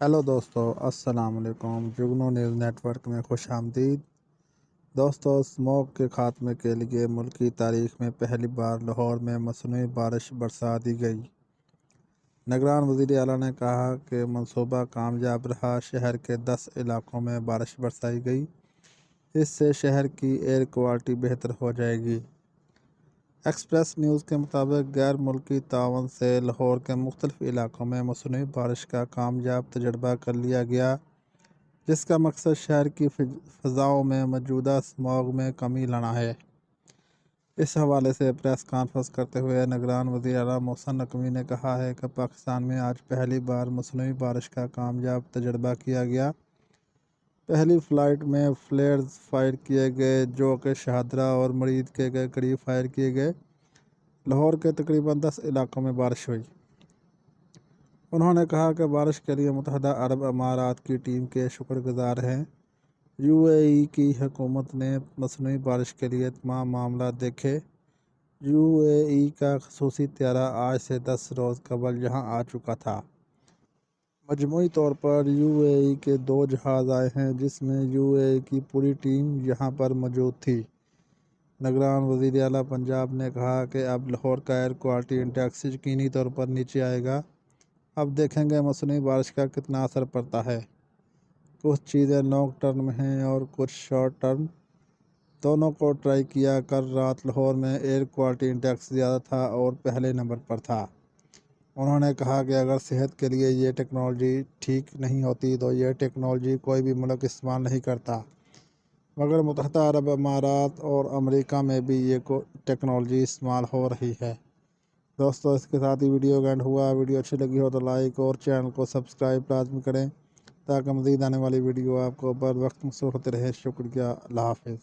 Hello دوستو، السلام علیکم۔ جگنو نیوز نیٹ ورک میں خوش آمدید۔ دوستو، اسموگ کے خاتمے کے لیے ملکی تاریخ میں پہلی بار لاہور میں مصنوعی بارش برسا دی گئی۔ نگران وزیر اعلیٰ نے کہا کہ منصوبہ کامیاب رہا۔ شہر کے 10 علاقوں میں بارش برسائی گئی۔ اس سے شہر کی ایئر کوالٹی بہتر ہو جائے گی۔ ایکسپریس نیوز کے مطابق غیر ملکی تعاون سے لاہور کے مختلف علاقوں میں مصنوعی بارش کا کامیاب تجربہ کر لیا گیا، جس کا مقصد شہر کی فضاؤں میں موجودہ اسموگ میں کمی لانا ہے۔ اس حوالے سے پریس کانفرنس کرتے ہوئے نگران وزیر اعلیٰ محسن نقوی نے کہا ہے کہ پاکستان میں آج پہلی بار مصنوعی بارش کا کامیاب تجربہ کیا گیا۔ پہلی فلائٹ میں فلیئرز فائر کیے گئے جو کہ شاہدرہ اور مرید کے قریب فائر کیے گئے۔ لاہور کے تقریباً 10 علاقوں میں بارش ہوئی۔ انہوں نے کہا کہ بارش کے لیے متحدہ عرب امارات کی ٹیم کے شکر گزار ہیں۔ UAE کی حکومت نے مصنوعی بارش کے لیے تمام معاملات دیکھے۔ UAE کا خصوصی طیارہ آج سے 10 روز قبل یہاں آ چکا تھا۔ مجموعی طور پر UAE کے 2 جہاز آئے ہیں، جس میں UAE کی پوری ٹیم یہاں پر موجود تھی۔ نگران وزیر اعلیٰ پنجاب نے کہا کہ اب لاہور کا ایئر کوالٹی انڈیکس یقینی طور پر نیچے آئے گا۔ اب دیکھیں گے مصنوعی بارش کا کتنا اثر پڑتا ہے۔ کچھ چیزیں لانگ ٹرم ہیں اور کچھ شارٹ ٹرم، دونوں کو ٹرائی کیا۔ کل رات لاہور میں ایئر کوالٹی انڈیکس زیادہ تھا اور پہلے نمبر پر تھا۔ انہوں نے کہا کہ اگر صحت کے لیے یہ ٹیکنالوجی ٹھیک نہیں ہوتی تو یہ ٹیکنالوجی کوئی بھی ملک استعمال نہیں کرتا، مگر متحدہ عرب امارات اور امریکہ میں بھی یہ ٹیکنالوجی استعمال ہو رہی ہے۔ دوستو، اس کے ساتھ ہی ویڈیو کا اینڈ ہوا۔ ویڈیو اچھی لگی ہو تو لائک اور چینل کو سبسکرائب لازمی کریں تاکہ مزید آنے والی ویڈیو آپ کو بر وقت موصول ہوتے رہے۔ شکریہ۔ اللہ حافظ۔